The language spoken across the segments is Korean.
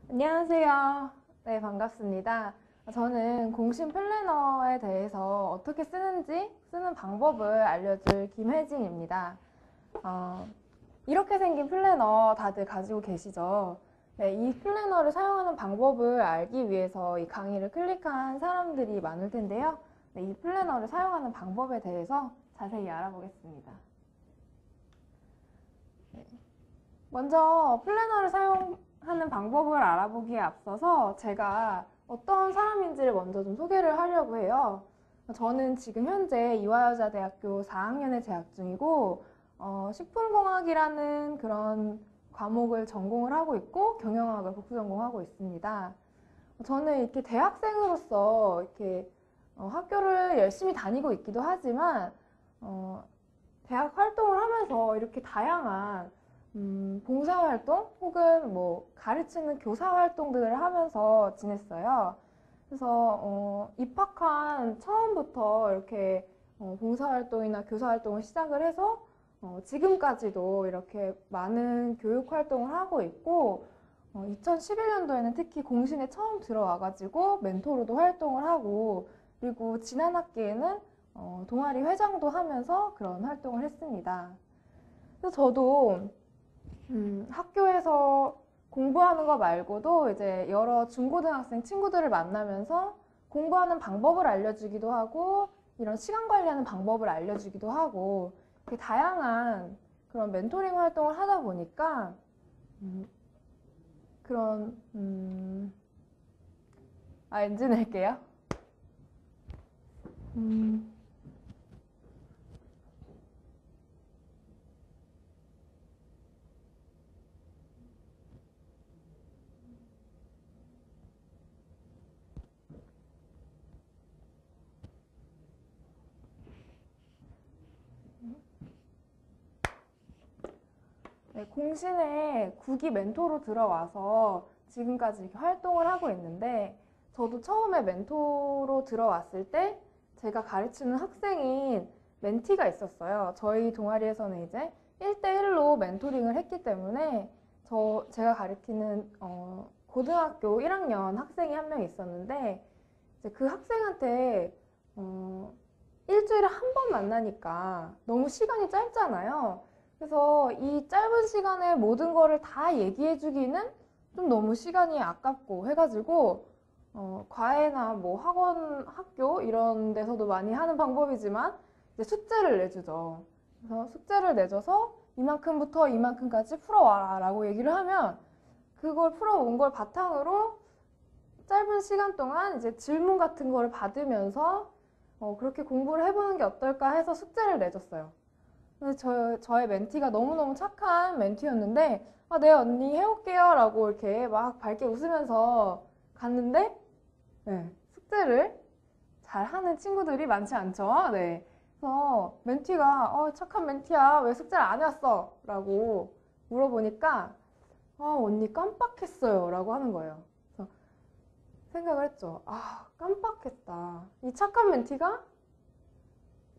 안녕하세요. 네, 반갑습니다. 저는 공신 플래너에 대해서 어떻게 쓰는지, 쓰는 방법을 알려줄 김혜진입니다. 어, 이렇게 생긴 플래너 다들 가지고 계시죠? 네, 이 플래너를 사용하는 방법을 알기 위해서 이 강의를 클릭한 사람들이 많을 텐데요. 네, 이 플래너를 사용하는 방법에 대해서 자세히 알아보겠습니다. 먼저 플래너를 사용하는 방법을 알아보기에 앞서서 제가 어떤 사람인지를 먼저 좀 소개를 하려고 해요. 저는 지금 현재 이화여자대학교 4학년에 재학 중이고 식품공학이라는 그런 과목을 전공을 하고 있고 경영학을 복수 전공하고 있습니다. 저는 이렇게 대학생으로서 이렇게 학교를 열심히 다니고 있기도 하지만 대학 활동을 하면서 이렇게 다양한 봉사활동 혹은 뭐 가르치는 교사 활동들을 하면서 지냈어요. 그래서 입학한 처음부터 이렇게 봉사활동이나 교사활동을 시작을 해서 지금까지도 이렇게 많은 교육 활동을 하고 있고 2011년도에는 특히 공신에 처음 들어와가지고 멘토로도 활동을 하고 그리고 지난 학기에는 동아리 회장도 하면서 그런 활동을 했습니다. 그래서 저도 학교에서 공부하는 거 말고도 이제 여러 중고등학생 친구들을 만나면서 공부하는 방법을 알려주기도 하고 이런 시간 관리하는 방법을 알려주기도 하고 이렇게 다양한 그런 멘토링 활동을 하다 보니까 그런 엔진 낼게요. 네, 공신에 9기 멘토로 들어와서 지금까지 이렇게 활동을 하고 있는데 저도 처음에 멘토로 들어왔을 때 제가 가르치는 학생인 멘티가 있었어요. 저희 동아리에서는 이제 1대1로 멘토링을 했기 때문에 제가 가르치는 고등학교 1학년 학생이 한 명 있었는데 이제 그 학생한테 일주일에 한 번 만나니까 너무 시간이 짧잖아요. 그래서 이 짧은 시간에 모든 거를 다 얘기해주기는 좀 너무 시간이 아깝고 해가지고 과외나 뭐 학원, 학교 이런 데서도 많이 하는 방법이지만 이제 숙제를 내주죠. 그래서 숙제를 내줘서 이만큼부터 이만큼까지 풀어와라 라고 얘기를 하면 그걸 풀어온 걸 바탕으로 짧은 시간 동안 이제 질문 같은 거를 받으면서 그렇게 공부를 해보는 게 어떨까 해서 숙제를 내줬어요. 근데 저의 멘티가 너무너무 착한 멘티였는데, 아, 네, 언니 해올게요. 라고 이렇게 막 밝게 웃으면서 갔는데, 네, 숙제를 잘하는 친구들이 많지 않죠. 네. 그래서 멘티가, 착한 멘티야. 왜 숙제를 안 해왔어? 라고 물어보니까, 언니 깜빡했어요. 라고 하는 거예요. 그래서 생각을 했죠. 아, 깜빡했다. 이 착한 멘티가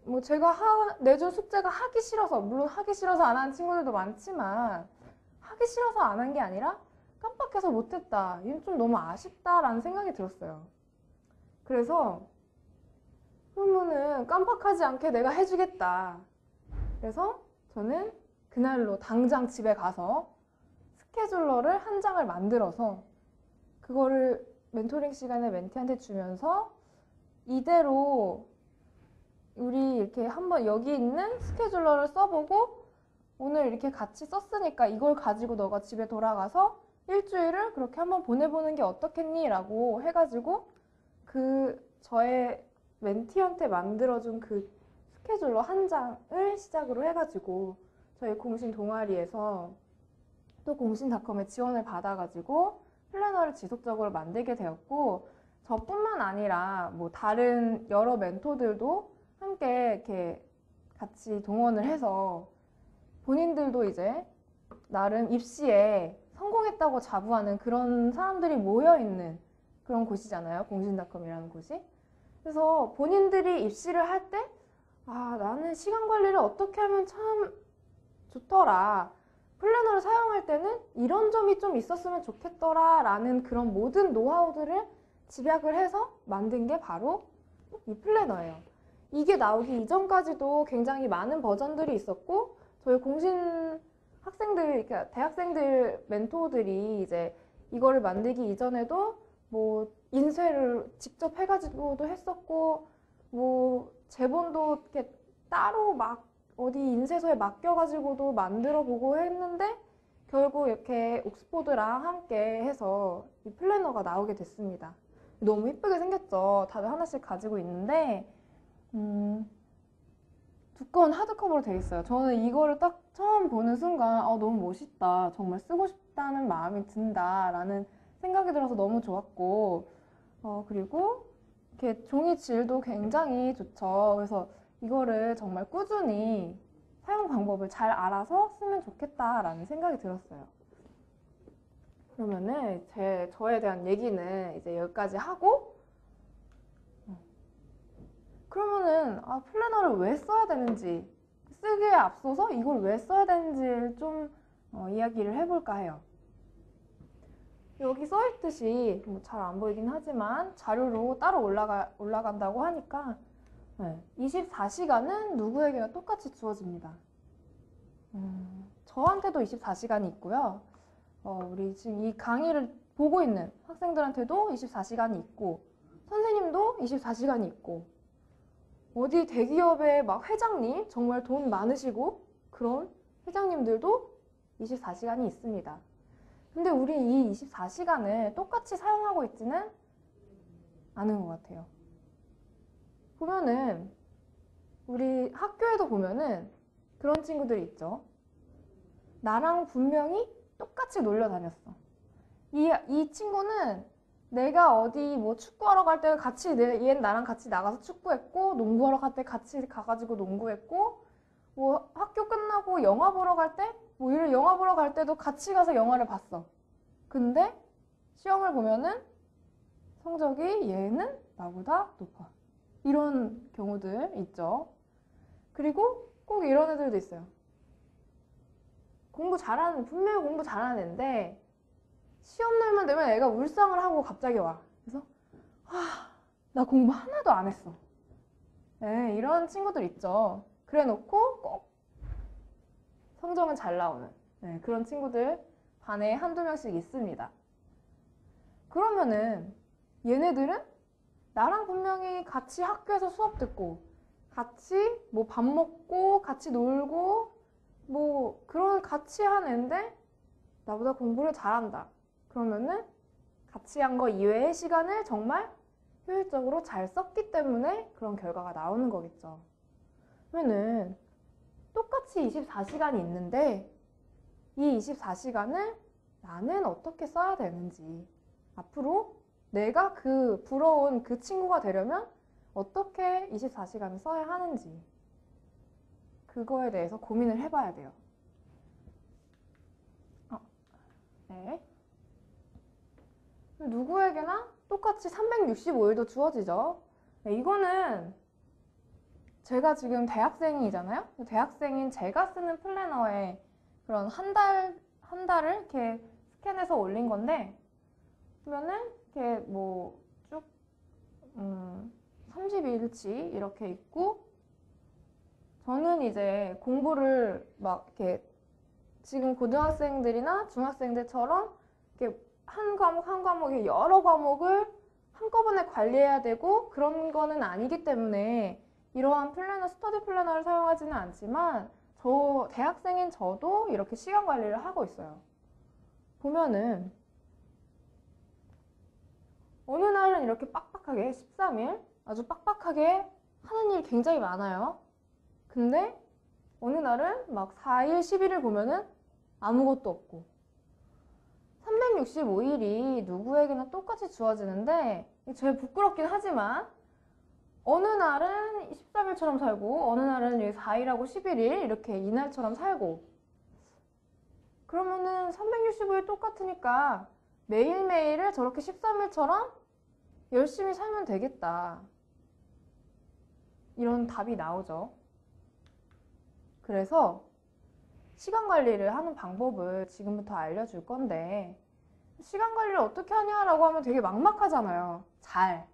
뭐 제가 내준 숙제가 하기 싫어서, 물론 하기 싫어서 안 하는 친구들도 많지만 하기 싫어서 안 한 게 아니라 깜빡해서 못했다. 이건 좀 너무 아쉽다라는 생각이 들었어요. 그래서 그러면은 깜빡하지 않게 내가 해주겠다. 그래서 저는 그날로 당장 집에 가서 스케줄러를 한 장을 만들어서 그거를 멘토링 시간에 멘티한테 주면서 이대로 우리 이렇게 한번 여기 있는 스케줄러를 써보고 오늘 이렇게 같이 썼으니까 이걸 가지고 너가 집에 돌아가서 일주일을 그렇게 한번 보내보는 게 어떻겠니? 라고 해가지고 저의 멘티한테 만들어준 그 스케줄러 한 장을 시작으로 해가지고 저희 공신 동아리에서 또 공신닷컴에 지원을 받아가지고 플래너를 지속적으로 만들게 되었고 저뿐만 아니라 뭐 다른 여러 멘토들도 함께 이렇게 같이 동원을 해서 본인들도 이제 나름 입시에 성공했다고 자부하는 그런 사람들이 모여있는 그런 곳이잖아요. 공신닷컴이라는 곳이. 그래서 본인들이 입시를 할 때, 아, 나는 시간 관리를 어떻게 하면 참 좋더라. 플래너를 사용할 때는 이런 점이 좀 있었으면 좋겠더라 라는 그런 모든 노하우들을 집약을 해서 만든 게 바로 이 플래너예요. 이게 나오기 이전까지도 굉장히 많은 버전들이 있었고 저희 공신 학생들, 그러니까 대학생들 멘토들이 이제 이거를 만들기 이전에도 뭐 인쇄를 직접 해가지고도 했었고 뭐 제본도 이렇게 따로 막 어디 인쇄소에 맡겨가지고도 만들어 보고 했는데 결국 이렇게 옥스포드랑 함께 해서 이 플래너가 나오게 됐습니다. 너무 이쁘게 생겼죠. 다들 하나씩 가지고 있는데 두꺼운 하드커버로 되어 있어요. 저는 이거를 딱 처음 보는 순간 너무 멋있다. 정말 쓰고 싶다는 마음이 든다 라는 생각이 들어서 너무 좋았고 그리고 이렇게 종이 질도 굉장히 좋죠. 그래서 이거를 정말 꾸준히 사용 방법을 잘 알아서 쓰면 좋겠다라는 생각이 들었어요. 그러면은 저에 대한 얘기는 이제 여기까지 하고 그러면은 플래너를 왜 써야 되는지 쓰기에 앞서서 이걸 왜 써야 되는지를 좀 이야기를 해볼까 해요. 여기 써있듯이 뭐 잘 안 보이긴 하지만 자료로 따로 올라간다고 하니까 24시간은 누구에게나 똑같이 주어집니다. 저한테도 24시간이 있고요. 우리 지금 이 강의를 보고 있는 학생들한테도 24시간이 있고 선생님도 24시간이 있고 어디 대기업의 막 회장님, 정말 돈 많으시고 그런 회장님들도 24시간이 있습니다. 근데 우리 이 24시간을 똑같이 사용하고 있지는 않은 것 같아요. 보면은 우리 학교에도 보면은 그런 친구들이 있죠. 나랑 분명히 똑같이 놀러 다녔어. 이 친구는 내가 어디 뭐 축구하러 갈 때 같이 얘는 나랑 같이 나가서 축구했고 농구하러 갈 때 같이 가가지고 농구했고 뭐 학교 끝나고 영화 보러 갈 때 뭐 이런 영화 보러 갈 때도 같이 가서 영화를 봤어. 근데 시험을 보면은 성적이 얘는 나보다 높아. 이런 경우들 있죠. 그리고 꼭 이런 애들도 있어요. 분명히 공부 잘하는 애인데 시험날만 되면 애가 울상을 하고 갑자기 와. 그래서 나 공부 하나도 안 했어. 네, 이런 친구들 있죠. 그래 놓고 꼭 성적은 잘 나오는 그런 친구들 반에 한두 명씩 있습니다. 그러면은 얘네들은 나랑 분명히 같이 학교에서 수업 듣고 같이 뭐 밥 먹고 같이 놀고 뭐 그런 같이 한 애인데 나보다 공부를 잘한다. 그러면은 같이 한 거 이외의 시간을 정말 효율적으로 잘 썼기 때문에 그런 결과가 나오는 거겠죠. 그러면은 똑같이 24시간이 있는데 이 24시간을 나는 어떻게 써야 되는지 앞으로 내가 그 부러운 그 친구가 되려면 어떻게 24시간을 써야 하는지 그거에 대해서 고민을 해봐야 돼요. 네. 누구에게나 똑같이 365일도 주어지죠. 네, 이거는 제가 지금 대학생이잖아요. 대학생인 제가 쓰는 플래너에 그런 한 달을 이렇게 스캔해서 올린 건데 보면은 이렇게 뭐 쭉 32일치 이렇게 있고 저는 이제 공부를 막 이렇게 지금 고등학생들이나 중학생들처럼 이렇게 한 과목에 여러 과목을 한꺼번에 관리해야 되고 그런 거는 아니기 때문에 이러한 스터디 플래너를 사용하지는 않지만 대학생인 저도 이렇게 시간 관리를 하고 있어요. 보면은 어느 날은 이렇게 빡빡하게 13일 아주 빡빡하게 하는 일이 굉장히 많아요. 근데 어느 날은 막 4일, 11일 보면은 아무것도 없고 365일이 누구에게나 똑같이 주어지는데 제일 부끄럽긴 하지만 어느 날은 13일처럼 살고 어느 날은 4일하고 11일 이렇게 이날처럼 살고 그러면은 365일 똑같으니까 매일매일을 저렇게 13일처럼 열심히 살면 되겠다. 이런 답이 나오죠. 그래서 시간 관리를 하는 방법을 지금부터 알려줄 건데, 시간 관리를 어떻게 하냐라고 하면 되게 막막하잖아요. 잘.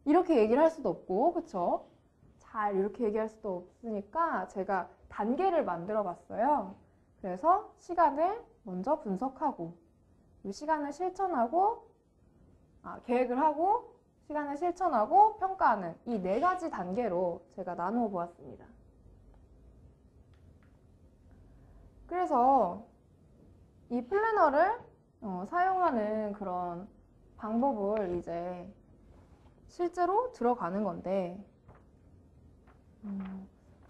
이렇게 얘기를 할 수도 없고, 그쵸? 잘 이렇게 얘기할 수도 없으니까 제가 단계를 만들어 봤어요. 그래서 시간을 먼저 분석하고, 이 시간을 실천하고, 계획을 하고, 시간을 실천하고, 평가하는 이 네 가지 단계로 제가 나누어 보았습니다. 그래서 이 플래너를 사용하는 그런 방법을 이제 실제로 들어가는 건데,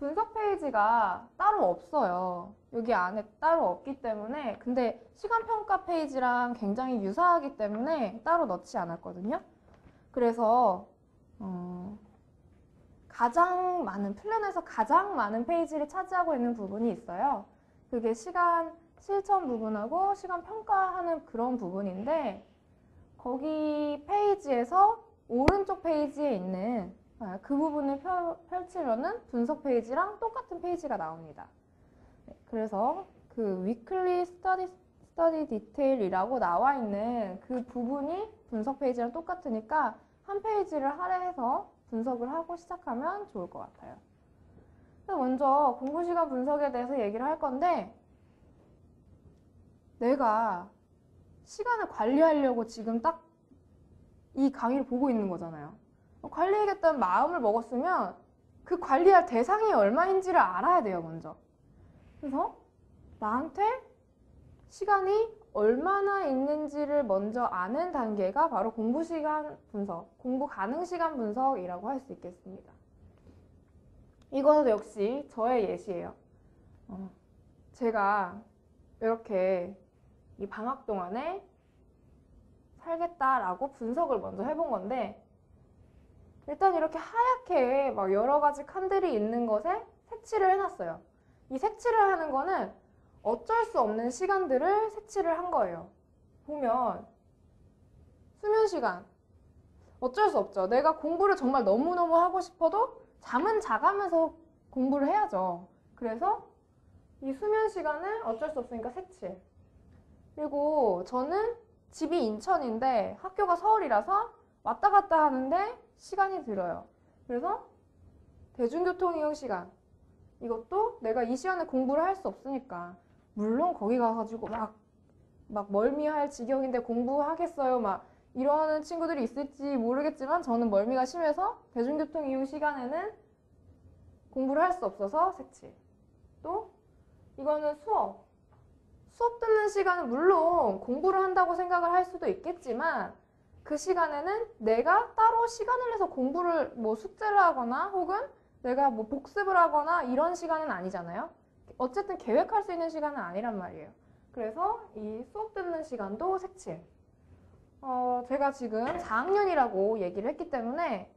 분석 페이지가 따로 없어요. 여기 안에 따로 없기 때문에, 근데 시간평가 페이지랑 굉장히 유사하기 때문에 따로 넣지 않았거든요. 그래서 가장 많은, 플랜에서 가장 많은 페이지를 차지하고 있는 부분이 있어요. 그게 시간 실천 부분하고 시간 평가하는 그런 부분인데, 거기 페이지에서 오른쪽 페이지에 있는 그 부분을 펼치면은 분석 페이지랑 똑같은 페이지가 나옵니다. 그래서 그 위클리 스터디 디테일이라고 나와 있는 그 부분이 분석 페이지랑 똑같으니까 한 페이지를 할애해서 분석을 하고 시작하면 좋을 것 같아요. 먼저 공부시간 분석에 대해서 얘기를 할 건데, 내가 시간을 관리하려고 지금 딱 이 강의를 보고 있는 거잖아요. 관리하겠다는 마음을 먹었으면 그 관리할 대상이 얼마인지를 알아야 돼요, 먼저. 그래서 나한테 시간이 얼마나 있는지를 먼저 아는 단계가 바로 공부시간 분석, 공부 가능 시간 분석이라고 할 수 있겠습니다. 이거는 역시 저의 예시예요. 제가 이렇게 이 방학 동안에 살겠다라고 분석을 먼저 해본 건데, 일단 이렇게 하얗게 막 여러 가지 칸들이 있는 것에 색칠을 해놨어요. 이 색칠을 하는 거는 어쩔 수 없는 시간들을 색칠을 한 거예요. 보면 수면 시간, 어쩔 수 없죠. 내가 공부를 정말 너무너무 하고 싶어도 잠은 자가면서 공부를 해야죠. 그래서 이 수면 시간을 어쩔 수 없으니까 색칠. 그리고 저는 집이 인천인데 학교가 서울이라서 왔다 갔다 하는데 시간이 들어요. 그래서 대중교통 이용 시간, 이것도 내가 이 시간에 공부를 할 수 없으니까, 물론 거기 가가지고 막 멀미할 지경인데 공부하겠어요 막 이러는 친구들이 있을지 모르겠지만, 저는 멀미가 심해서 대중교통 이용 시간에는 공부를 할 수 없어서 색칠. 또 이거는 수업 듣는 시간은 물론 공부를 한다고 생각을 할 수도 있겠지만, 그 시간에는 내가 따로 시간을 내서 공부를 숙제를 하거나 혹은 내가 복습을 하거나 이런 시간은 아니잖아요. 어쨌든 계획할 수 있는 시간은 아니란 말이에요. 그래서 이 수업 듣는 시간도 색칠. 제가 지금 4학년이라고 얘기를 했기 때문에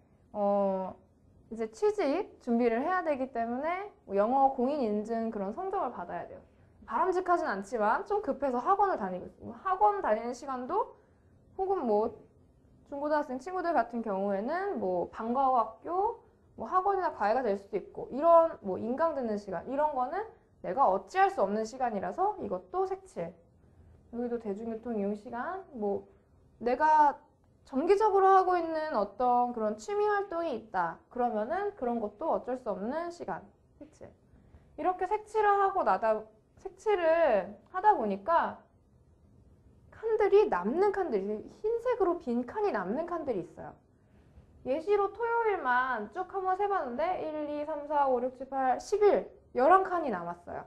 이제 취직 준비를 해야 되기 때문에 영어 공인 인증 그런 성적을 받아야 돼요. 바람직하진 않지만 좀 급해서 학원을 다니고 있어요. 학원 다니는 시간도 혹은 중고등학생 친구들 같은 경우에는 방과학교, 학원이나 과외가 될 수도 있고, 이런 인강 듣는 시간, 이런 거는 내가 어찌할 수 없는 시간이라서 이것도 색칠. 여기도 대중교통 이용 시간, 내가 정기적으로 하고 있는 어떤 그런 취미 활동이 있다. 그러면은 그런 것도 어쩔 수 없는 시간, 색칠. 이렇게 색칠을 하다 보니까 남는 칸들이, 흰색으로 빈 칸이 남는 칸들이 있어요. 예시로 토요일만 쭉 한번 세봤는데 1, 2, 3, 4, 5, 6, 7, 8, 11, 11칸이 남았어요.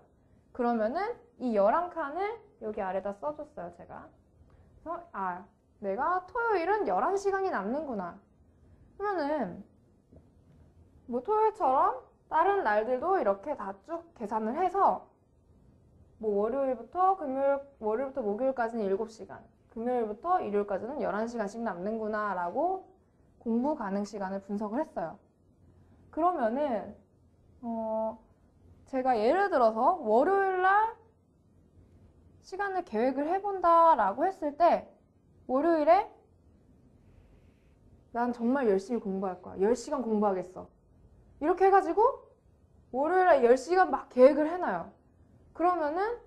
그러면은 이 11칸을 여기 아래다 써줬어요, 제가. 그래서 내가 토요일은 11시간이 남는구나. 그러면은 토요일처럼 다른 날들도 이렇게 다 쭉 계산을 해서 월요일부터 목요일까지는 7시간, 금요일부터 일요일까지는 11시간씩 남는구나 라고 공부 가능 시간을 분석을 했어요. 그러면은 제가 예를 들어서 월요일날 시간을 계획을 해본다 라고 했을 때, 월요일에 난 정말 열심히 공부할 거야, 10시간 공부하겠어, 이렇게 해가지고 월요일에 10시간 막 계획을 해놔요. 그러면은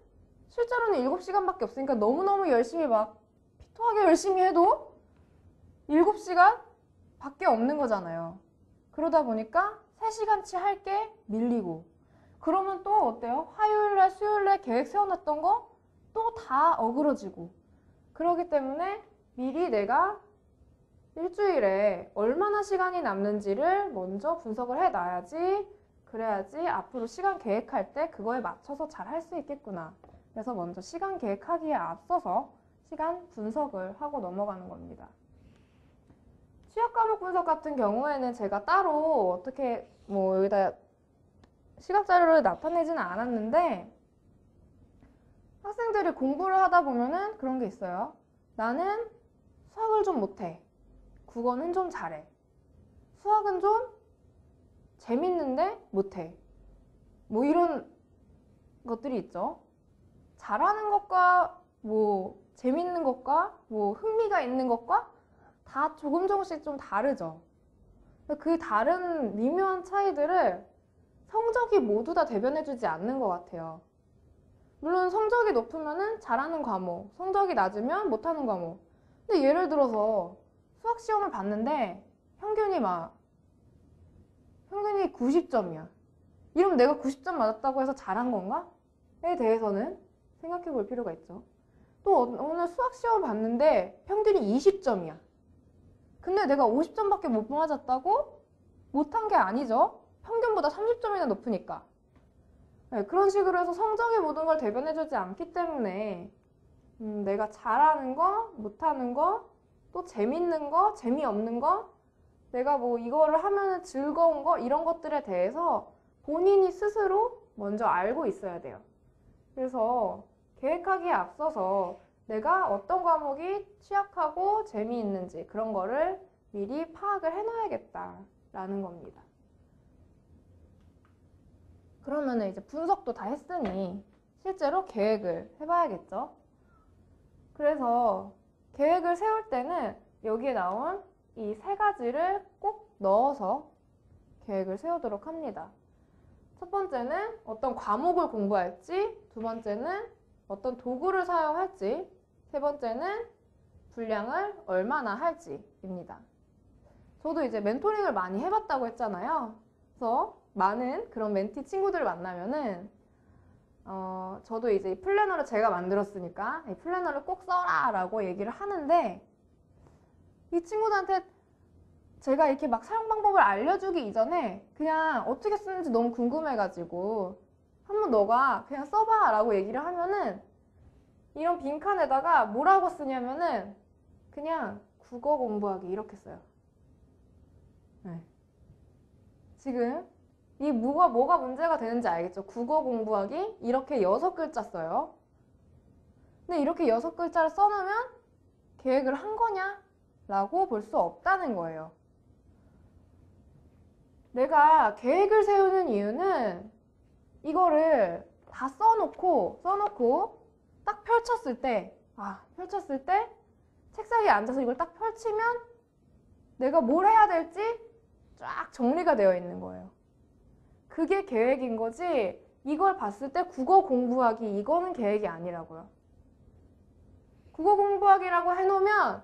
실제로는 7시간밖에 없으니까 너무너무 열심히 막 피토하게 열심히 해도 7시간 밖에 없는 거잖아요. 그러다 보니까 3시간치 할 게 밀리고, 그러면 또 어때요? 화요일날, 수요일날 계획 세워놨던 거 또 다 어그러지고. 그러기 때문에 미리 내가 일주일에 얼마나 시간이 남는지를 먼저 분석을 해놔야지, 그래야지 앞으로 시간 계획할 때 그거에 맞춰서 잘 할 수 있겠구나. 그래서 먼저 시간 계획하기에 앞서서 시간 분석을 하고 넘어가는 겁니다. 취약 과목 분석 같은 경우에는 제가 따로 어떻게 뭐 여기다 시각 자료를 나타내지는 않았는데, 학생들이 공부를 하다 보면은 그런 게 있어요. 나는 수학을 좀 못해. 국어는 좀 잘해. 수학은 좀 재밌는데 못해. 뭐 이런 것들이 있죠. 잘하는 것과 뭐 재밌는 것과 뭐 흥미가 있는 것과 다 조금씩 좀 다르죠. 그 다른 미묘한 차이들을 성적이 모두 다 대변해주지 않는 것 같아요. 물론 성적이 높으면은 잘하는 과목, 성적이 낮으면 못하는 과목. 근데 예를 들어서 수학 시험을 봤는데 평균이 90점이야. 이러면 내가 90점 맞았다고 해서 잘한 건가? 에 대해서는 생각해 볼 필요가 있죠. 또 어느 수학 시험을 봤는데 평균이 20점이야. 근데 내가 50점밖에 못 맞았다고? 못한 게 아니죠. 평균보다 30점이나 높으니까. 네, 그런 식으로 해서 성적이 모든 걸 대변해주지 않기 때문에 내가 잘하는 거, 못하는 거, 또 재밌는 거, 재미없는 거, 내가 뭐 이거를 하면 즐거운 거, 이런 것들에 대해서 본인이 스스로 먼저 알고 있어야 돼요. 그래서 계획하기에 앞서서 내가 어떤 과목이 취약하고 재미있는지 그런 거를 미리 파악을 해놔야겠다라는 겁니다. 그러면 이제 분석도 다 했으니 실제로 계획을 해봐야겠죠. 그래서 계획을 세울 때는 여기에 나온 이 3가지를 꼭 넣어서 계획을 세우도록 합니다. 첫 번째는 어떤 과목을 공부할지, 두 번째는 어떤 도구를 사용할지, 세 번째는 분량을 얼마나 할지입니다. 저도 이제 멘토링을 많이 해봤다고 했잖아요. 그래서 많은 그런 멘티 친구들을 만나면은 저도 이제 이 플래너를 제가 만들었으니까 이 플래너를 꼭 써라 라고 얘기를 하는데, 이 친구들한테 제가 이렇게 막 사용 방법을 알려주기 이전에 그냥 어떻게 쓰는지 너무 궁금해가지고 한번 너가 그냥 써봐 라고 얘기를 하면은 이런 빈칸에다가 뭐라고 쓰냐면은 그냥 국어 공부하기 이렇게 써요. 네. 지금 이 뭐가 문제가 되는지 알겠죠? 국어 공부하기 이렇게 6글자 써요. 근데 이렇게 6글자를 써놓으면 계획을 한 거냐? 라고 볼 수 없다는 거예요. 내가 계획을 세우는 이유는 이거를 다 써놓고 딱 펼쳤을 때 책상에 앉아서 이걸 딱 펼치면 내가 뭘 해야 될지 쫙 정리가 되어 있는 거예요. 그게 계획인 거지, 이걸 봤을 때 국어 공부하기 이거는 계획이 아니라고요. 국어 공부하기라고 해놓으면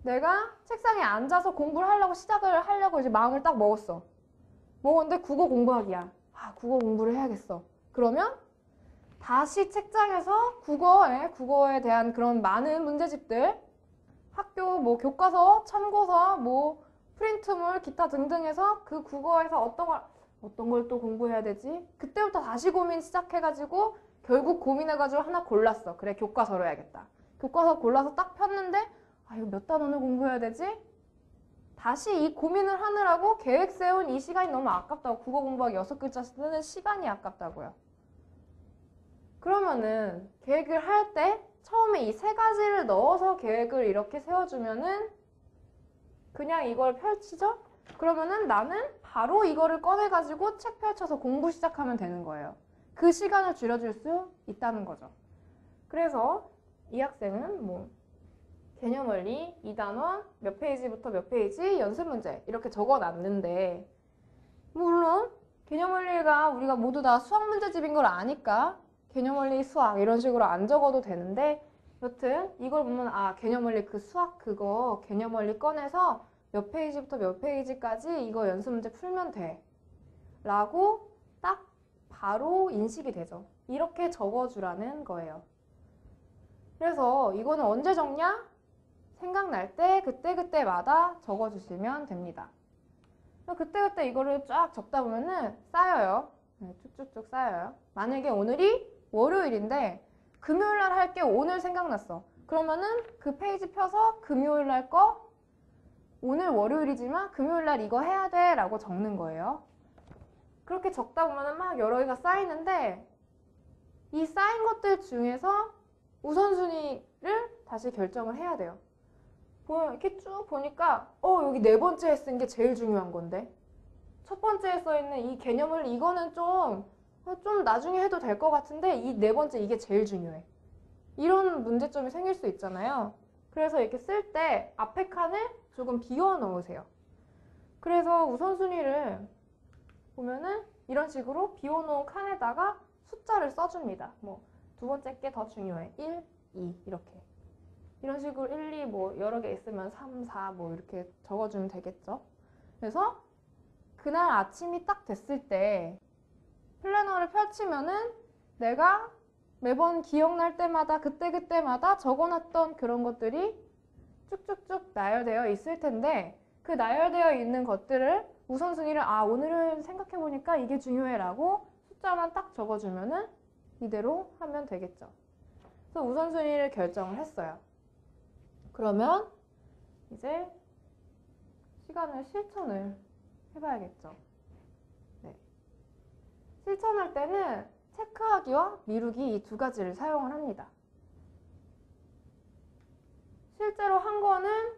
내가 책상에 앉아서 공부를 하려고 시작을 하려고 이제 마음을 딱 먹었는데 국어 공부하기야. 국어 공부를 해야겠어. 그러면 다시 책장에서 국어에 대한 그런 많은 문제집들, 학교 뭐 교과서, 참고서, 뭐 프린트물, 기타 등등 해서 그 국어에서 어떤 걸 또 공부해야 되지? 그때부터 다시 고민 시작해가지고 결국 고민해가지고 하나 골랐어. 그래, 교과서로 해야겠다. 교과서 골라서 딱 폈는데 이거 몇 단원을 공부해야 되지? 다시 이 고민을 하느라고 계획 세운 이 시간이 너무 아깝다고. 국어 공부하기 6글자 쓰는 시간이 아깝다고요. 그러면은 계획을 할 때 처음에 이 3가지를 넣어서 계획을 이렇게 세워주면은 그냥 이걸 펼치죠? 그러면은 나는 바로 이거를 꺼내가지고 책 펼쳐서 공부 시작하면 되는 거예요. 그 시간을 줄여줄 수 있다는 거죠. 그래서 이 학생은 뭐 개념원리 2단원 몇 페이지부터 몇 페이지 연습 문제 이렇게 적어놨는데, 물론 개념원리가 우리가 모두 다 수학 문제집인 걸 아니까 개념원리 수학 이런 식으로 안 적어도 되는데, 여튼 이걸 보면 아, 개념원리 그 수학 그거 개념원리 꺼내서 몇 페이지부터 몇 페이지까지 이거 연습 문제 풀면 돼 라고 딱 바로 인식이 되죠. 이렇게 적어주라는 거예요. 그래서 이거는 언제 적냐? 생각날 때 그때그때마다 적어주시면 됩니다. 그때그때 이거를 쫙 적다 보면은 쌓여요. 쭉쭉쭉 쌓여요. 만약에 오늘이 월요일인데 금요일 날 할 게 오늘 생각났어. 그러면은 그 페이지 펴서 금요일 날 거 오늘 월요일이지만 금요일 날 이거 해야 돼 라고 적는 거예요. 그렇게 적다 보면은 막 여러 개가 쌓이는데 이 쌓인 것들 중에서 우선순위를 다시 결정을 해야 돼요. 이렇게 쭉 보니까 여기 네 번째에 쓴 게 제일 중요한 건데 첫 번째에 써있는 이 개념을 이거는 좀 나중에 해도 될 것 같은데 이 네 번째 이게 제일 중요해. 이런 문제점이 생길 수 있잖아요. 그래서 이렇게 쓸 때 앞에 칸을 조금 비워 넣으세요. 그래서 우선순위를 보면은 이런 식으로 비워 놓은 칸에다가 숫자를 써줍니다. 뭐 두 번째 게 더 중요해. 1, 2 이렇게. 이런 식으로 1, 2 뭐 여러 개 있으면 3, 4 뭐 이렇게 적어주면 되겠죠. 그래서 그날 아침이 딱 됐을 때 플래너를 펼치면은 내가 매번 기억날 때마다 그때그때마다 적어놨던 그런 것들이 쭉쭉쭉 나열되어 있을 텐데 그 나열되어 있는 것들을 우선순위를 오늘은 생각해보니까 이게 중요해 라고 숫자만 딱 적어주면은 이대로 하면 되겠죠. 그래서 우선순위를 결정을 했어요. 그러면 이제 시간을 실천을 해봐야겠죠. 네. 실천할 때는 체크하기와 미루기 이 두 가지를 사용을 합니다. 실제로 한 거는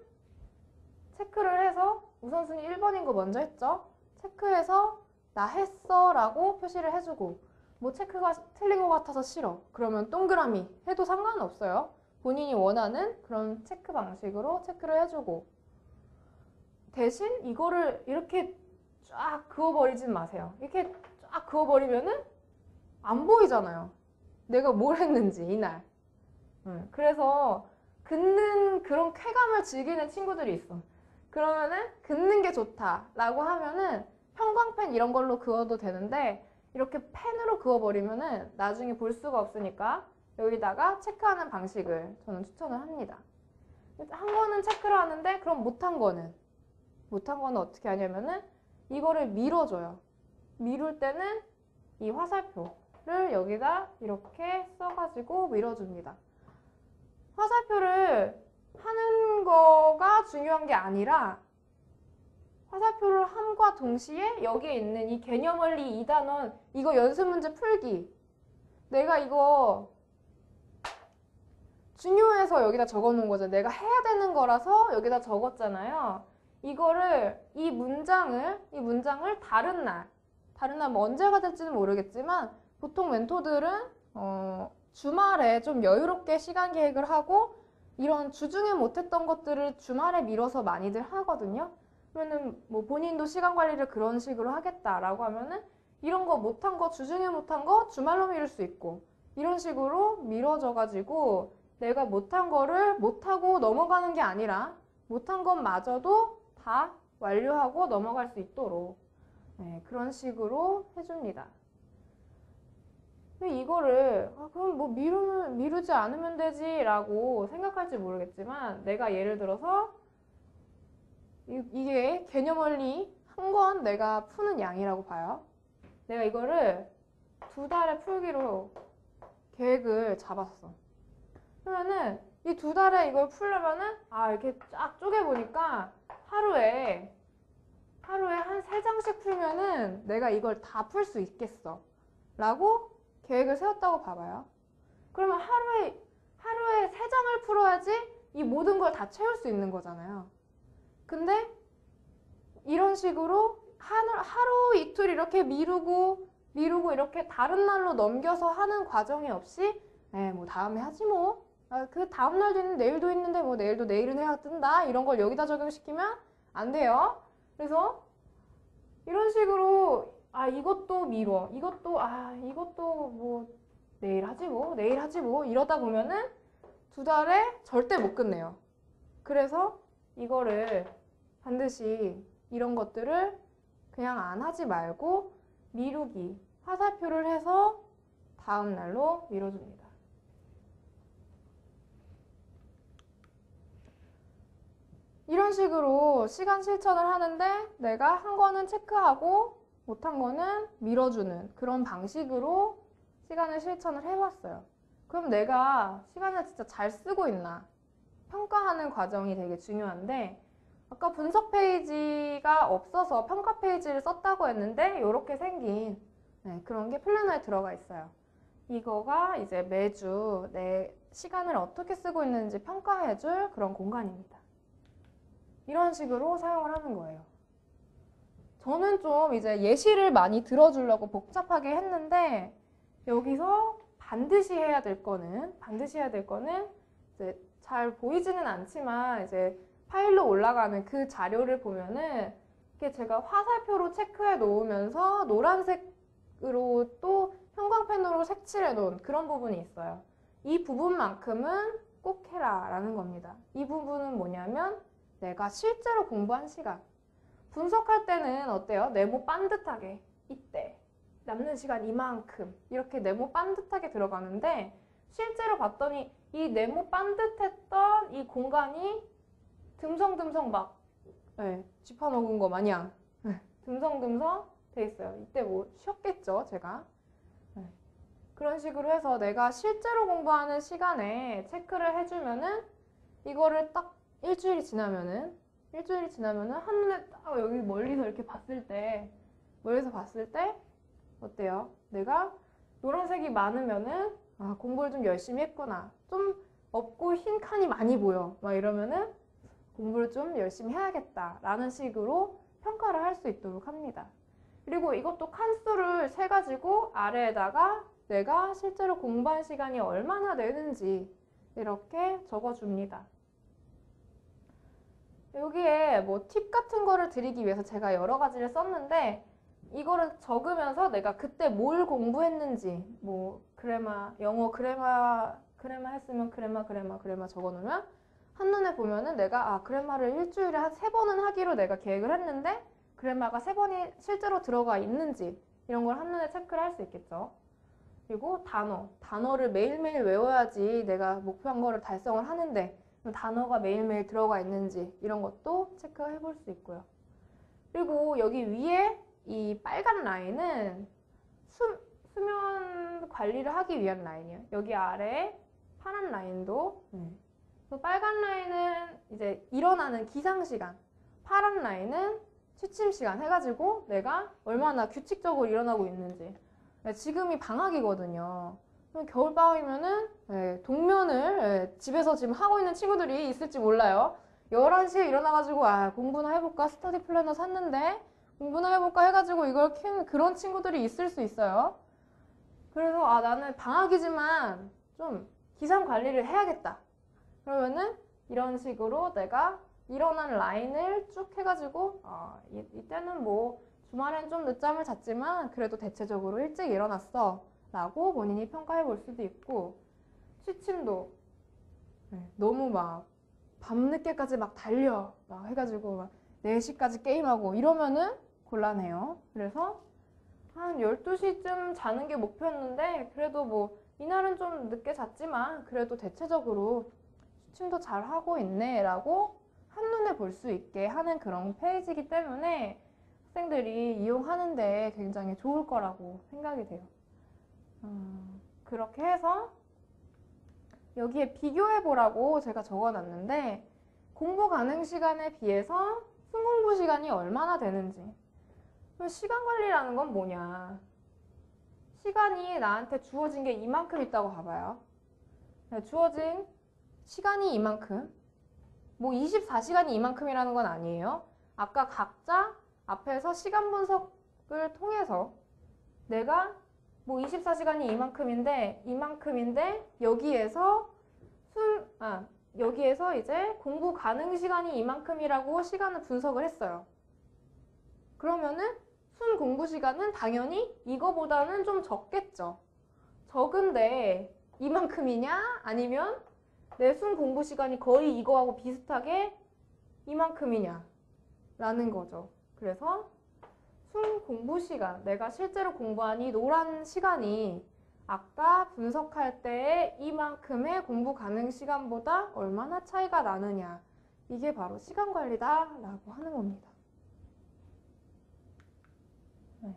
체크를 해서 우선순위 1번인 거 먼저 했죠. 체크해서 나 했어 라고 표시를 해주고 뭐 체크가 틀린 것 같아서 싫어. 그러면 동그라미 해도 상관은 없어요. 본인이 원하는 그런 체크 방식으로 체크를 해주고 대신 이거를 이렇게 쫙 그어버리진 마세요. 이렇게 쫙 그어버리면은 안 보이잖아요. 내가 뭘 했는지 이날. 그래서 긋는 그런 쾌감을 즐기는 친구들이 있어. 그러면은 긋는 게 좋다라고 하면은 형광펜 이런 걸로 그어도 되는데 이렇게 펜으로 그어버리면은 나중에 볼 수가 없으니까 여기다가 체크하는 방식을 저는 추천을 합니다. 한 거는 체크를 하는데 그럼 못한 거는 어떻게 하냐면은 이거를 밀어줘요. 미룰 때는 이 화살표를 여기다 이렇게 써가지고 밀어줍니다. 화살표를 하는 거가 중요한 게 아니라 화살표를 함과 동시에 여기에 있는 이 개념원리 2단원 이거 연습 문제 풀기 내가 이거 중요해서 여기다 적어 놓은 거죠. 내가 해야 되는 거라서 여기다 적었잖아요. 이거를 이 문장을 다른 날 뭐 언제가 될지는 모르겠지만 보통 멘토들은 주말에 좀 여유롭게 시간 계획을 하고 이런 주중에 못했던 것들을 주말에 미뤄서 많이들 하거든요. 그러면은 뭐 본인도 시간 관리를 그런 식으로 하겠다라고 하면은 이런 거 못한 거 주중에 못한 거 주말로 미룰 수 있고 이런 식으로 미뤄져-가지고 내가 못한 거를 못하고 넘어가는 게 아니라 못한 것마저도 다 완료하고 넘어갈 수 있도록 그런 식으로 해줍니다. 근데 이거를 그럼 뭐 미루지 않으면 되지 라고 생각할지 모르겠지만 내가 예를 들어서 이게 개념원리 한 권 내가 푸는 양이라고 봐요. 내가 이거를 2달에 풀기로 계획을 잡았어. 그러면은 이 2달에 이걸 풀려면은 이렇게 쫙 쪼개보니까 하루에 한 3장씩 풀면은 내가 이걸 다 풀 수 있겠어 라고 계획을 세웠다고 봐봐요. 그러면 하루에 3장을 풀어야지 이 모든 걸 다 채울 수 있는 거잖아요. 근데 이런 식으로 하루 이틀 이렇게 미루고 이렇게 다른 날로 넘겨서 하는 과정이 없이 뭐 다음에 하지 뭐. 그 다음 날도 있는데 내일도 있는데 뭐 내일은 해야 뜬다. 이런 걸 여기다 적용시키면 안 돼요. 그래서 이런 식으로 아, 이것도 미뤄. 이것도 뭐, 내일 하지 뭐. 이러다 보면은 2달에 절대 못 끝내요. 그래서 이거를 반드시 이런 것들을 그냥 안 하지 말고 미루기, 화살표를 해서 다음 날로 미뤄줍니다. 이런 식으로 시간 실천을 하는데 내가 한 거는 체크하고 못한 거는 밀어주는 그런 방식으로 시간을 실천을 해봤어요. 그럼 내가 시간을 진짜 잘 쓰고 있나? 평가하는 과정이 되게 중요한데 아까 분석 페이지가 없어서 평가 페이지를 썼다고 했는데 이렇게 생긴 그런 게 플래너에 들어가 있어요. 이거가 이제 매주 내 시간을 어떻게 쓰고 있는지 평가해줄 그런 공간입니다. 이런 식으로 사용을 하는 거예요. 저는 좀 이제 예시를 많이 들어주려고 복잡하게 했는데 여기서 반드시 해야 될 거는 이제 잘 보이지는 않지만 이제 파일로 올라가는 그 자료를 보면은 이게 제가 화살표로 체크해 놓으면서 노란색으로 또 형광펜으로 색칠해 놓은 그런 부분이 있어요. 이 부분만큼은 꼭 해라 라는 겁니다. 이 부분은 뭐냐면 내가 실제로 공부한 시간. 분석할 때는 어때요? 네모 반듯하게 이때 남는 시간 이만큼 이렇게 네모 반듯하게 들어가는데 실제로 봤더니 이 네모 반듯했던 이 공간이 듬성듬성 막 쥐파먹은 거 마냥 듬성듬성 돼 있어요. 이때 뭐 쉬었겠죠, 제가. 그런 식으로 해서 내가 실제로 공부하는 시간에 체크를 해주면은 이거를 딱 일주일이 지나면은 한눈에 딱 여기 멀리서 이렇게 봤을 때 어때요? 내가 노란색이 많으면은 아, 공부를 좀 열심히 했구나. 좀 없고 흰 칸이 많이 보여. 막 이러면은 공부를 좀 열심히 해야겠다. 라는 식으로 평가를 할 수 있도록 합니다. 그리고 이것도 칸수를 세가지고 아래에다가 내가 실제로 공부한 시간이 얼마나 되는지 이렇게 적어줍니다. 여기에 뭐 팁 같은 거를 드리기 위해서 제가 여러 가지를 썼는데 이거를 적으면서 내가 그때 뭘 공부했는지 뭐 영어 그래마 했으면 그래마 적어놓으면 한눈에 보면은 내가 그래마를 일주일에 한 3번은 하기로 내가 계획을 했는데 그래마가 3번이 실제로 들어가 있는지 이런 걸 한눈에 체크를 할 수 있겠죠. 그리고 단어를 매일매일 외워야지 내가 목표한 거를 달성을 하는데 단어가 매일매일 들어가 있는지 이런 것도 체크해 볼 수 있고요. 그리고 여기 위에 이 빨간 라인은 수면 관리를 하기 위한 라인이에요. 여기 아래에 파란 라인도 빨간 라인은 이제 일어나는 기상시간, 파란 라인은 취침시간 해가지고 내가 얼마나 규칙적으로 일어나고 있는지. 지금이 방학이거든요. 겨울방학이면은 동면을 집에서 지금 하고 있는 친구들이 있을지 몰라요. 11시에 일어나가지고 공부나 해볼까? 스터디 플래너 샀는데 공부나 해볼까 해가지고 이걸 키우는 그런 친구들이 있을 수 있어요. 그래서 나는 방학이지만 좀 기상 관리를 해야겠다. 그러면은 이런 식으로 내가 일어난 라인을 쭉 해가지고 이때는 뭐 주말엔 좀 늦잠을 잤지만 그래도 대체적으로 일찍 일어났어 라고 본인이 평가해 볼 수도 있고 취침도 너무 막 밤늦게까지 막 달려 막 해가지고 막 4시까지 게임하고 이러면은 곤란해요. 그래서 한 12시쯤 자는 게 목표였는데 그래도 뭐 이날은 좀 늦게 잤지만 그래도 대체적으로 취침도 잘 하고 있네 라고 한눈에 볼 수 있게 하는 그런 페이지이기 때문에 학생들이 이용하는데 굉장히 좋을 거라고 생각이 돼요. 그렇게 해서 여기에 비교해보라고 제가 적어놨는데 공부 가능 시간에 비해서 순공부 시간이 얼마나 되는지. 시간 관리라는 건 뭐냐. 시간이 나한테 주어진 게 이만큼 있다고 봐봐요. 주어진 시간이 이만큼. 뭐 24시간이 이만큼이라는 건 아니에요. 아까 각자 앞에서 시간 분석을 통해서 내가 뭐 24시간이 이만큼인데 여기에서 이제 공부 가능 시간이 이만큼이라고 시간을 분석을 했어요. 그러면은 순 공부 시간은 당연히 이거보다는 좀 적겠죠. 적은데 이만큼이냐? 아니면 내 순 공부 시간이 거의 이거하고 비슷하게 이만큼이냐? 라는 거죠. 그래서 순 공부 시간, 내가 실제로 공부한 이 노란 시간이 아까 분석할 때의 이만큼의 공부 가능 시간보다 얼마나 차이가 나느냐. 이게 바로 시간 관리다라고 하는 겁니다. 네.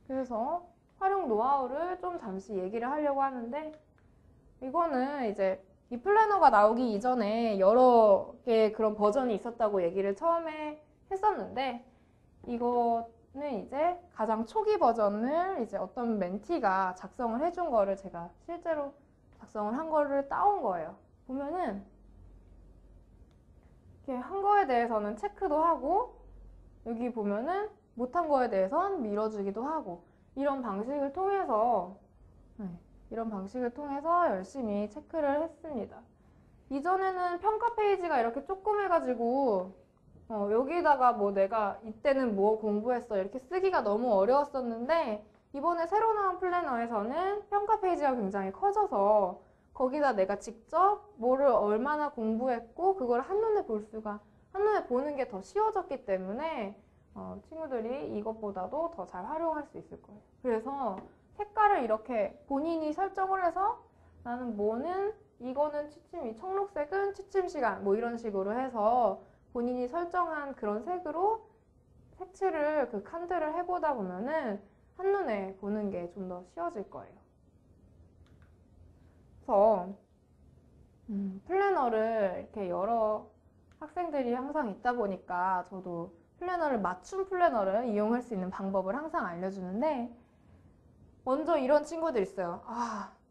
그래서 활용 노하우를 좀 잠시 얘기를 하려고 하는데, 이거는 이제 이 플래너가 나오기 이전에 여러 개의 그런 버전이 있었다고 얘기를 처음에 했었는데, 이거는 이제 가장 초기 버전을 이제 어떤 멘티가 작성을 해준 거를 제가 실제로 작성을 한 거를 따온 거예요. 보면은 이렇게 한 거에 대해서는 체크도 하고, 여기 보면은 못한 거에 대해서는 밀어주기도 하고, 이런 방식을 통해서 열심히 체크를 했습니다. 이전에는 평가 페이지가 이렇게 조그매가지고 여기다가 뭐 내가 이때는 뭐 공부했어 이렇게 쓰기가 너무 어려웠었는데, 이번에 새로 나온 플래너에서는 평가 페이지가 굉장히 커져서 거기다 내가 직접 뭐를 얼마나 공부했고 그걸 한눈에 보는 게 더 쉬워졌기 때문에 친구들이 이것보다도 더 잘 활용할 수 있을 거예요. 그래서 색깔을 이렇게 본인이 설정을 해서 나는 이거는 청록색은 취침 시간 뭐 이런 식으로 해서 본인이 설정한 그런 색으로 색칠을 그 칸들을 해보다 보면은 한눈에 보는 게 좀 더 쉬워질 거예요. 그래서 플래너를 이렇게 여러 학생들이 항상 있다 보니까 저도 맞춤 플래너를 이용할 수 있는 방법을 항상 알려주는데, 먼저 이런 친구들 있어요.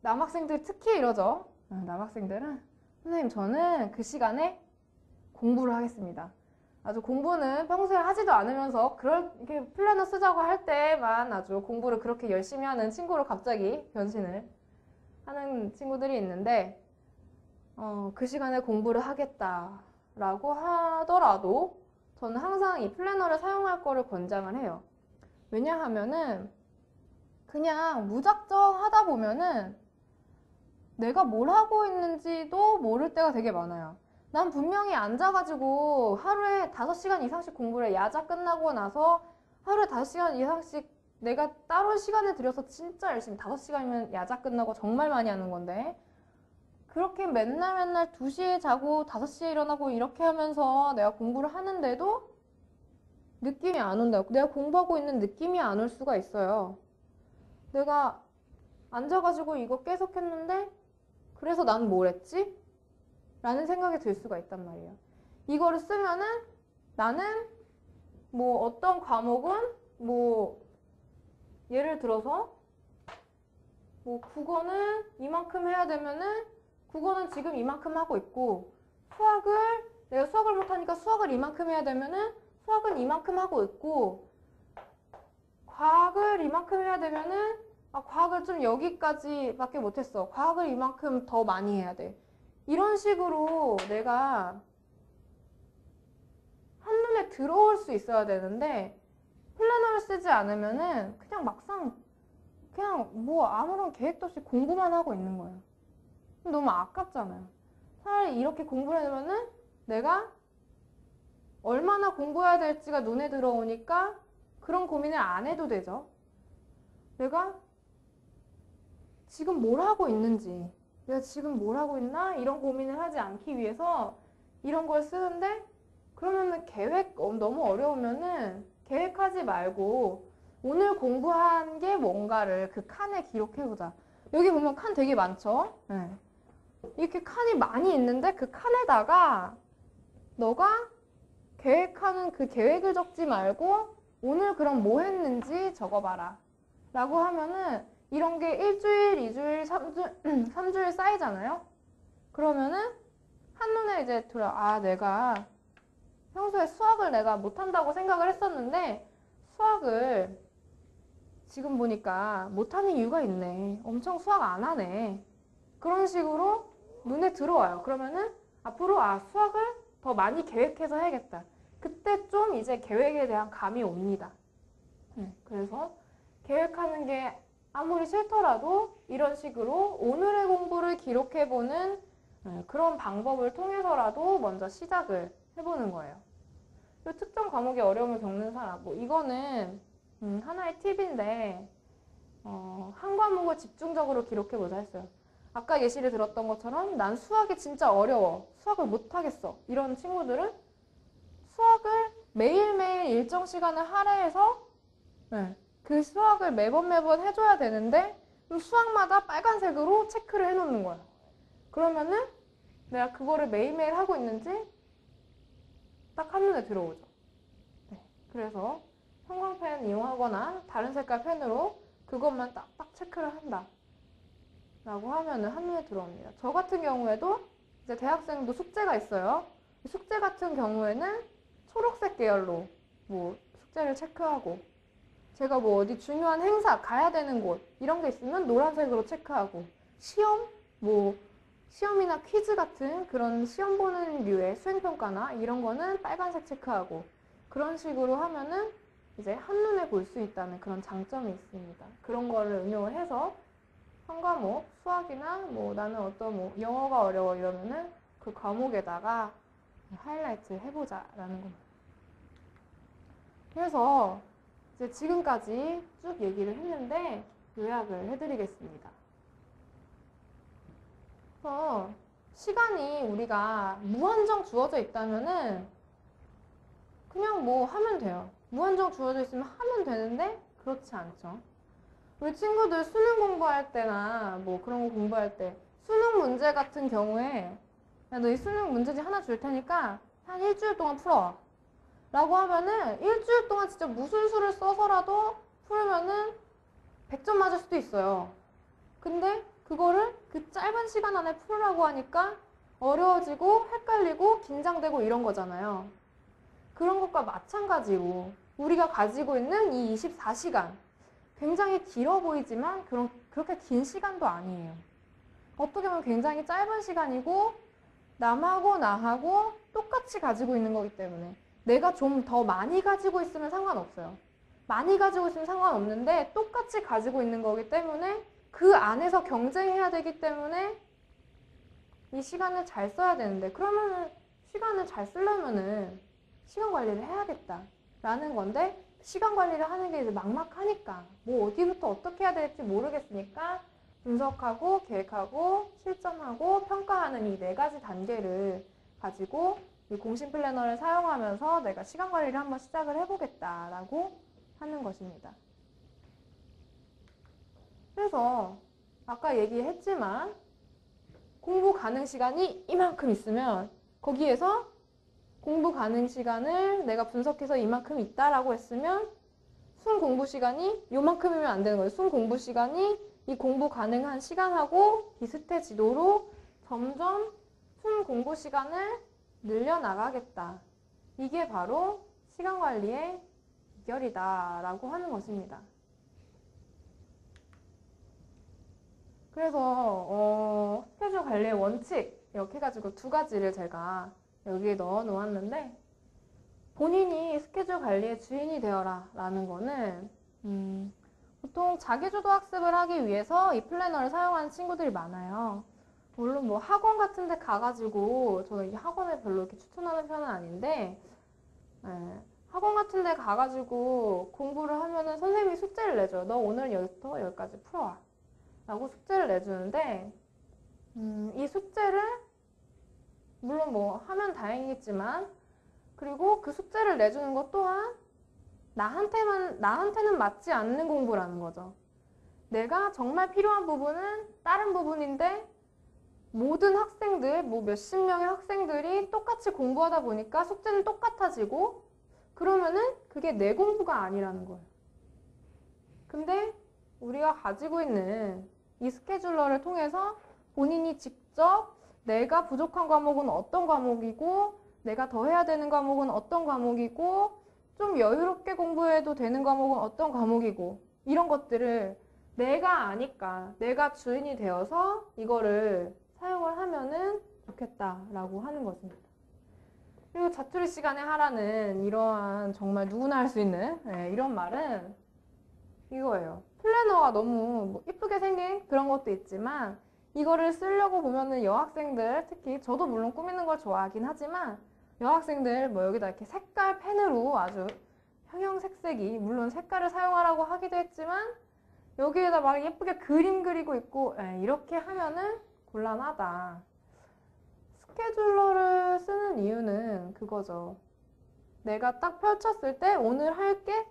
남학생들 특히 이러죠. 남학생들은 선생님 저는 그 시간에 공부를 하겠습니다. 아주 공부는 평소에 하지도 않으면서 그렇게 플래너 쓰자고 할 때만 아주 공부를 그렇게 열심히 하는 친구로 갑자기 변신을 하는 친구들이 있는데, 그 시간에 공부를 하겠다라고 하더라도 저는 항상 이 플래너를 사용할 거를 권장을 해요. 왜냐하면은 그냥 무작정 하다 보면은 내가 뭘 하고 있는지도 모를 때가 되게 많아요. 난 분명히 앉아가지고 하루에 5시간 이상씩 공부를 해. 야자 끝나고 나서 하루에 5시간 이상씩 내가 따로 시간을 들여서 진짜 열심히 5시간이면 야자 끝나고 정말 많이 하는 건데, 그렇게 맨날 2시에 자고 5시에 일어나고 이렇게 하면서 내가 공부를 하는데도 느낌이 안 온다고. 내가 공부하고 있는 느낌이 안 올 수가 있어요. 내가 앉아가지고 이거 계속 했는데 그래서 난 뭘 했지? 라는 생각이 들 수가 있단 말이에요. 이거를 쓰면은 나는 뭐 어떤 과목은 뭐 예를 들어서 뭐 국어는 이만큼 해야 되면은 국어는 지금 이만큼 하고 있고, 내가 수학을 못하니까 수학을 이만큼 해야 되면은 수학은 이만큼 하고 있고, 과학을 이만큼 해야 되면은 과학을 좀 여기까지밖에 못했어. 과학을 이만큼 더 많이 해야 돼. 이런 식으로 내가 한눈에 들어올 수 있어야 되는데, 플래너를 쓰지 않으면은 그냥 막상 그냥 뭐 아무런 계획도 없이 공부만 하고 있는 거예요. 너무 아깝잖아요. 차라리 이렇게 공부를 해놓으면은 내가 얼마나 공부해야 될지가 눈에 들어오니까 그런 고민을 안 해도 되죠. 내가 지금 뭘 하고 있는지, 내가 지금 뭘 하고 있나? 이런 고민을 하지 않기 위해서 이런 걸 쓰는데, 그러면은 너무 어려우면은 계획하지 말고 오늘 공부한 게 뭔가를 그 칸에 기록해보자. 여기 보면 칸 되게 많죠? 네. 이렇게 칸이 많이 있는데 그 칸에다가 너가 계획하는 그 계획을 적지 말고 오늘 그럼 뭐 했는지 적어봐라 라고 하면은 이런 게 1주일, 2주일, 3주일 쌓이잖아요? 그러면은 한눈에 이제 내가 평소에 수학을 내가 못한다고 생각을 했었는데 수학을 지금 보니까 못하는 이유가 있네. 엄청 수학 안 하네. 그런 식으로 눈에 들어와요. 그러면은 앞으로 수학을 더 많이 계획해서 해야겠다. 그때 좀 이제 계획에 대한 감이 옵니다. 그래서 계획하는 게 아무리 싫더라도 이런 식으로 오늘의 공부를 기록해보는 그런 방법을 통해서라도 먼저 시작을 해보는 거예요. 그리고 특정 과목에 어려움을 겪는 사람, 뭐 이거는 하나의 팁인데 한 과목을 집중적으로 기록해보자 했어요. 아까 예시를 들었던 것처럼 난 수학이 진짜 어려워. 수학을 못하겠어. 이런 친구들은 수학을 매일매일 일정 시간을 할애해서 그 수학을 매번 해줘야 되는데 그럼 수학마다 빨간색으로 체크를 해놓는 거야. 그러면은 내가 그거를 매일매일 하고 있는지 딱 한눈에 들어오죠. 그래서 형광펜 이용하거나 다른 색깔 펜으로 그것만 딱딱 체크를 한다 라고 하면은 한눈에 들어옵니다. 저 같은 경우에도 이제 대학생도 숙제가 있어요. 숙제 같은 경우에는 초록색 계열로 뭐 숙제를 체크하고, 제가 뭐 어디 중요한 행사 가야 되는 곳 이런 게 있으면 노란색으로 체크하고, 시험이나 퀴즈 같은 그런 시험 보는 류의 수행평가나 이런 거는 빨간색 체크하고, 그런 식으로 하면은 이제 한눈에 볼 수 있다는 그런 장점이 있습니다. 그런 거를 응용을 해서 한 과목, 수학이나 뭐 나는 어떤 뭐 영어가 어려워 이러면은 그 과목에다가 하이라이트 해보자라는 겁니다. 그래서 이제 지금까지 쭉 얘기를 했는데 요약을 해드리겠습니다. 그래서 시간이 우리가 무한정 주어져 있다면은 그냥 뭐 하면 돼요. 무한정 주어져 있으면 하면 되는데 그렇지 않죠. 우리 친구들 수능 공부할 때나 뭐 그런 거 공부할 때 수능 문제 같은 경우에 야, 너 이 수능 문제지 하나 줄 테니까 한 일주일 동안 풀어 라고 하면은 일주일 동안 진짜 무슨 수를 써서라도 풀면은 100점 맞을 수도 있어요. 근데 그거를 그 짧은 시간 안에 풀으라고 하니까 어려워지고 헷갈리고 긴장되고 이런 거잖아요. 그런 것과 마찬가지로 우리가 가지고 있는 이 24시간, 굉장히 길어 보이지만 그렇게 긴 시간도 아니에요. 어떻게 보면 굉장히 짧은 시간이고 남하고 나하고 똑같이 가지고 있는 거기 때문에 내가 좀 더 많이 가지고 있으면 상관없어요. 많이 가지고 있으면 상관없는데 똑같이 가지고 있는 거기 때문에 그 안에서 경쟁해야 되기 때문에 이 시간을 잘 써야 되는데, 그러면은 시간을 잘 쓰려면은 시간 관리를 해야겠다라는 건데, 시간 관리를 하는 게 이제 막막하니까 뭐 어디부터 어떻게 해야 될지 모르겠으니까 분석하고 계획하고 실천하고 평가하는 이 4가지 단계를 가지고 이 공식 플래너를 사용하면서 내가 시간 관리를 한번 시작을 해보겠다라고 하는 것입니다. 그래서 아까 얘기했지만 공부 가능 시간이 이만큼 있으면 거기에서 공부 가능 시간을 내가 분석해서 이만큼 있다라고 했으면 순 공부 시간이 요만큼이면 안 되는 거예요. 순 공부 시간이 이 공부 가능한 시간하고 비슷해지도록 점점 순 공부 시간을 늘려나가겠다. 이게 바로 시간 관리의 비결이다라고 하는 것입니다. 그래서 스케줄 관리의 원칙 이렇게 해가지고 2가지를 제가 여기에 넣어 놓았는데, 본인이 스케줄 관리의 주인이 되어라 라는 거는 보통 자기주도 학습을 하기 위해서 이 플래너를 사용하는 친구들이 많아요. 물론 뭐 학원 같은 데 가가지고, 저는 이 학원을 별로 이렇게 추천하는 편은 아닌데, 학원 같은 데 가가지고 공부를 하면은 선생님이 숙제를 내줘요. 너 오늘 여기부터 여기까지 풀어와 라고 숙제를 내주는데, 이 숙제를 물론 뭐 하면 다행이겠지만, 그리고 그 숙제를 내주는 것 또한 나한테는 맞지 않는 공부라는 거죠. 내가 정말 필요한 부분은 다른 부분인데 모든 학생들, 뭐 몇십 명의 학생들이 똑같이 공부하다 보니까 숙제는 똑같아지고, 그러면은 그게 내 공부가 아니라는 거예요. 근데 우리가 가지고 있는 이 스케줄러를 통해서 본인이 직접 내가 부족한 과목은 어떤 과목이고, 내가 더 해야 되는 과목은 어떤 과목이고, 좀 여유롭게 공부해도 되는 과목은 어떤 과목이고, 이런 것들을 내가 아니까, 내가 주인이 되어서 이거를 사용을 하면은 좋겠다라고 하는 것입니다. 그리고 자투리 시간에 하라는 이러한 정말 누구나 할 수 있는 이런 말은 이거예요. 플래너가 너무 뭐 이쁘게 생긴 그런 것도 있지만 이거를 쓰려고 보면은 여학생들, 특히 저도 물론 꾸미는 걸 좋아하긴 하지만 여학생들 뭐 여기다 이렇게 색깔 펜으로 아주 형형색색이, 물론 색깔을 사용하라고 하기도 했지만 여기에다 막 예쁘게 그림 그리고 있고 이렇게 하면은 곤란하다. 스케줄러를 쓰는 이유는 그거죠. 내가 딱 펼쳤을 때 오늘 할 게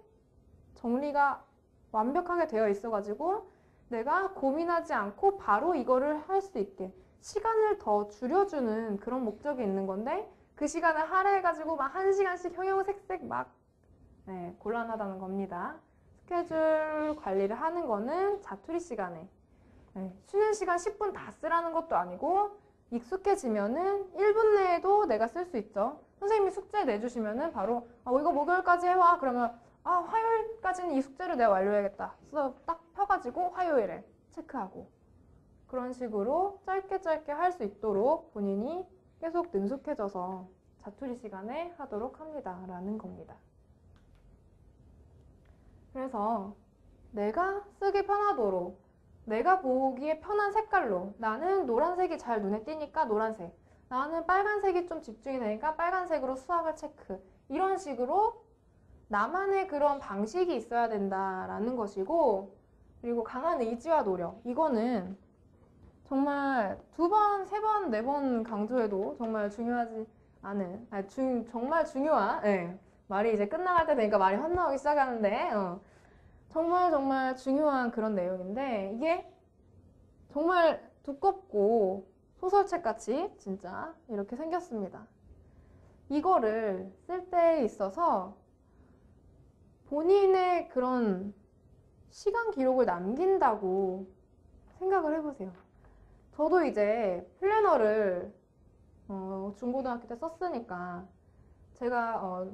정리가 완벽하게 되어 있어가지고 내가 고민하지 않고 바로 이거를 할 수 있게 시간을 더 줄여주는 그런 목적이 있는 건데 그 시간을 할애해가지고 막 1시간씩 형형색색 막 곤란하다는 겁니다. 스케줄 관리를 하는 거는 자투리 시간에 쉬는 시간 10분 다 쓰라는 것도 아니고 익숙해지면은 1분 내에도 내가 쓸 수 있죠. 선생님이 숙제 내주시면은 바로 이거 목요일까지 해와. 그러면 화요일까지는 이 숙제를 내가 완료해야겠다. 그래서 딱 펴가지고 화요일에 체크하고 그런 식으로 짧게 짧게 할 수 있도록 본인이 계속 능숙해져서 자투리 시간에 하도록 합니다. 라는 겁니다. 그래서 내가 쓰기 편하도록 내가 보기에 편한 색깔로 나는 노란색이 잘 눈에 띄니까 노란색 나는 빨간색이 좀 집중이 되니까 빨간색으로 수학을 체크 이런 식으로 나만의 그런 방식이 있어야 된다라는 것이고 그리고 강한 의지와 노력 이거는 정말 2번, 3번, 4번 강조해도 정말 중요하지 않은 정말 중요한 말이 이제 끝나갈 때 되니까 말이 헛나오기 시작하는데 정말 중요한 그런 내용인데 이게 정말 두껍고 소설책 같이 진짜 이렇게 생겼습니다. 이거를 쓸 때 있어서 본인의 그런 시간 기록을 남긴다고 생각을 해보세요. 저도 이제 플래너를 중고등학교 때 썼으니까 제가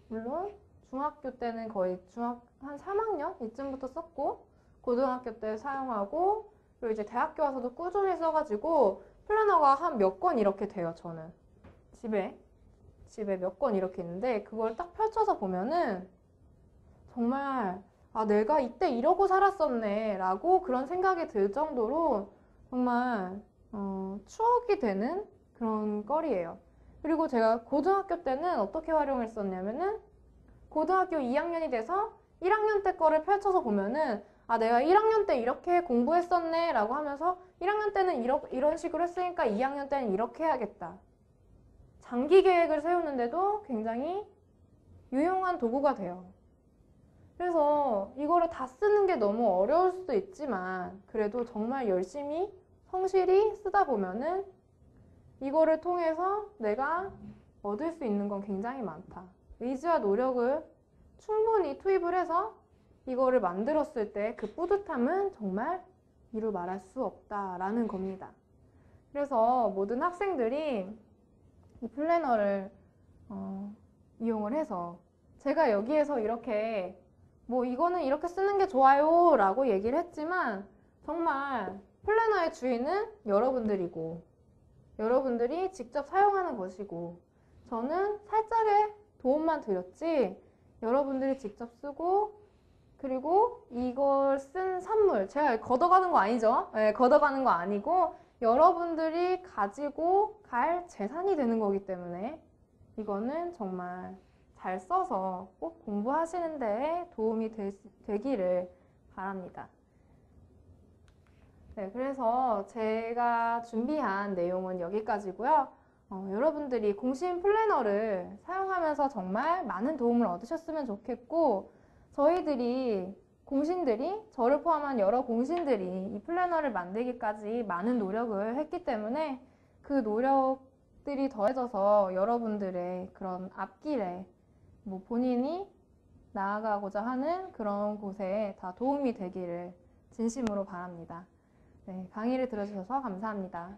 물론 중학교 때는 거의 한 3학년 이쯤부터 썼고 고등학교 때 사용하고 그리고 이제 대학교 와서도 꾸준히 써가지고 플래너가 한 몇 권 이렇게 돼요. 저는 집에 몇 권 이렇게 있는데 그걸 딱 펼쳐서 보면은 정말 내가 이때 이러고 살았었네 라고 그런 생각이 들 정도로 정말 추억이 되는 그런 거리예요. 그리고 제가 고등학교 때는 어떻게 활용했었냐면은 고등학교 2학년이 돼서 1학년 때 거를 펼쳐서 보면은 내가 1학년 때 이렇게 공부했었네 라고 하면서 1학년 때는 이런 식으로 했으니까 2학년 때는 이렇게 해야겠다. 장기 계획을 세우는데도 굉장히 유용한 도구가 돼요. 그래서 이거를 다 쓰는 게 너무 어려울 수도 있지만 그래도 정말 열심히 성실히 쓰다 보면은 이거를 통해서 내가 얻을 수 있는 건 굉장히 많다. 의지와 노력을 충분히 투입을 해서 이거를 만들었을 때 그 뿌듯함은 정말 이루 말할 수 없다라는 겁니다. 그래서 모든 학생들이 이 플래너를 이용을 해서 제가 여기에서 이렇게 이거는 이렇게 쓰는 게 좋아요 라고 얘기를 했지만 정말 플래너의 주인은 여러분들이고 여러분들이 직접 사용하는 것이고 저는 살짝의 도움만 드렸지 여러분들이 직접 쓰고 그리고 이걸 쓴 산물 제가 걷어가는 거 아니죠? 걷어가는 거 아니고 여러분들이 가지고 갈 재산이 되는 거기 때문에 이거는 정말 잘 써서 꼭 공부하시는 데에 도움이 되기를 바랍니다. 그래서 제가 준비한 내용은 여기까지고요. 여러분들이 공신 플래너를 사용하면서 정말 많은 도움을 얻으셨으면 좋겠고 저희들이 공신들이 저를 포함한 여러 공신들이 이 플래너를 만들기까지 많은 노력을 했기 때문에 그 노력들이 더해져서 여러분들의 그런 앞길에 본인이 나아가고자 하는 그런 곳에 다 도움이 되기를 진심으로 바랍니다. 강의를 들어주셔서 감사합니다.